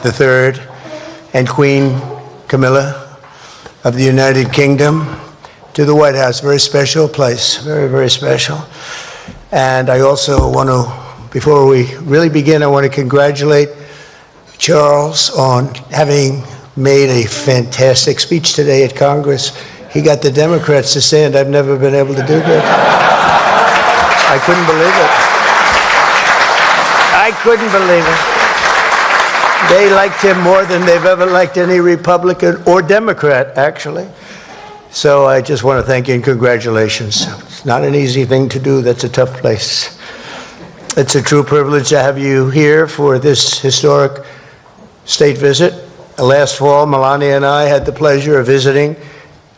III and Queen Camilla of the United Kingdom to the White House. Very special place, very, very special. And I also want to, before we really begin, I want to congratulate Charles on having made a fantastic speech today at Congress. He got the Democrats to stand. I've never been able to do that. I couldn't believe it. I couldn't believe it. They liked him more than they've ever liked any Republican or Democrat, actually. So I just want to thank you and congratulations. It's not an easy thing to do. That's a tough place. It's a true privilege to have you here for this historic state visit. Last fall, Melania and I had the pleasure of visiting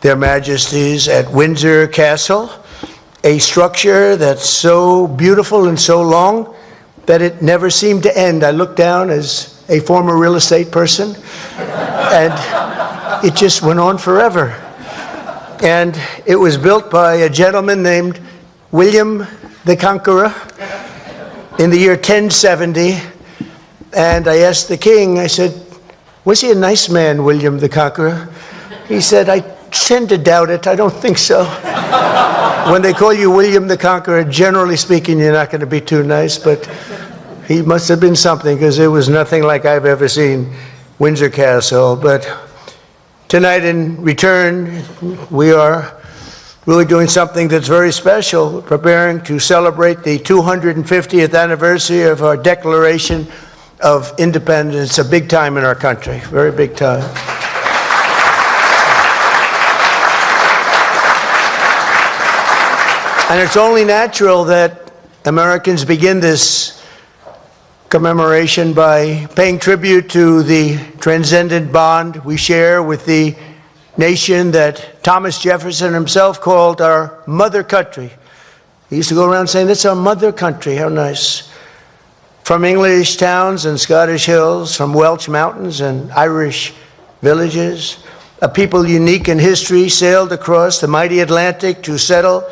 Their Majesties at Windsor Castle, a structure that's so beautiful and so long that it never seemed to end. I looked down as a former real estate person, and it just went on forever. And it was built by a gentleman named William the Conqueror in the year 1070. And I asked the king, I said, was he a nice man, William the Conqueror? He said, I tend to doubt it. I don't think so. When they call you William the Conqueror, generally speaking, you're not going to be too nice, but he must have been something, because it was nothing like I've ever seen Windsor Castle. But tonight in return, we are really doing something that's very special, preparing to celebrate the 250th anniversary of our Declaration of Independence, a big time in our country, very big time. And it's only natural that Americans begin this commemoration by paying tribute to the transcendent bond we share with the nation that Thomas Jefferson himself called our mother country. He used to go around saying, "That's our mother country." How nice. From English towns and Scottish hills, from Welsh mountains and Irish villages, a people unique in history sailed across the mighty Atlantic to settle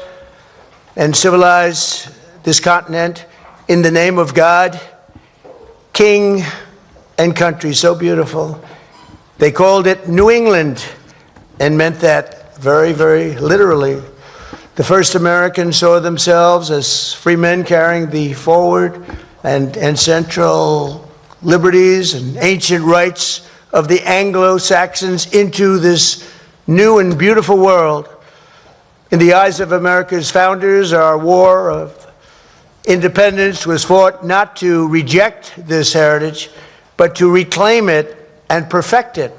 and civilize this continent in the name of God, King, and country. So beautiful. They called it New England and meant that very, very literally. The first Americans saw themselves as free men carrying the forward and central liberties and ancient rights of the Anglo-Saxons into this new and beautiful world. In the eyes of America's founders, our war of independence was fought not to reject this heritage, but to reclaim it and perfect it.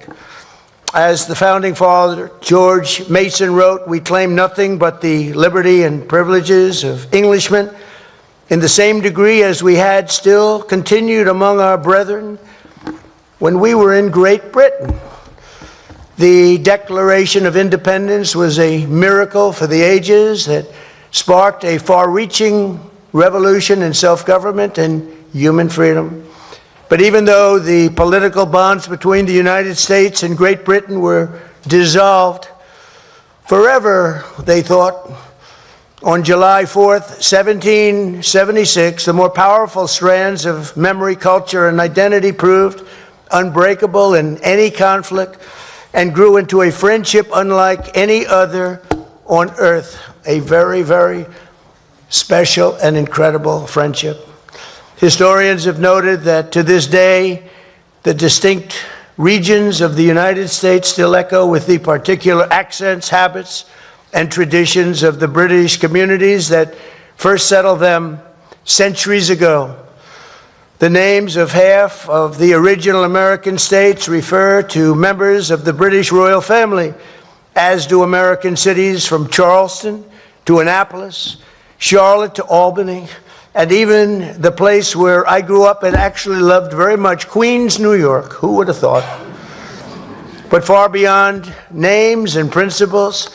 As the founding father, George Mason, wrote, "We claim nothing but the liberty and privileges of Englishmen, in the same degree as we had still continued among our brethren when we were in Great Britain." The Declaration of Independence was a miracle for the ages that sparked a far-reaching revolution in self-government and human freedom. But even though the political bonds between the United States and Great Britain were dissolved forever, they thought, on July 4th, 1776, the more powerful strands of memory, culture, and identity proved unbreakable in any conflict and grew into a friendship unlike any other on earth, a very, very special and incredible friendship. Historians have noted that to this day, the distinct regions of the United States still echo with the particular accents, habits, and traditions of the British communities that first settled them centuries ago. The names of half of the original American states refer to members of the British royal family, as do American cities from Charleston to Annapolis, Charlotte to Albany, and even the place where I grew up and actually loved very much, Queens, New York. Who would have thought? But far beyond names and principles,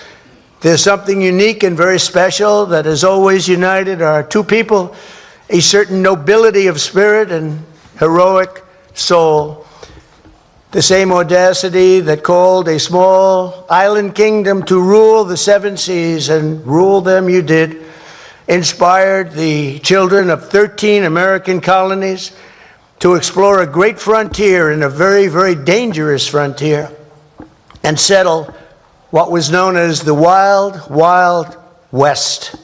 there's something unique and very special that has always united our two people, a certain nobility of spirit and heroic soul. The same audacity that called a small island kingdom to rule the seven seas, and rule them you did, inspired the children of 13 American colonies to explore a great frontier and a very, very dangerous frontier and settle what was known as the Wild, Wild West.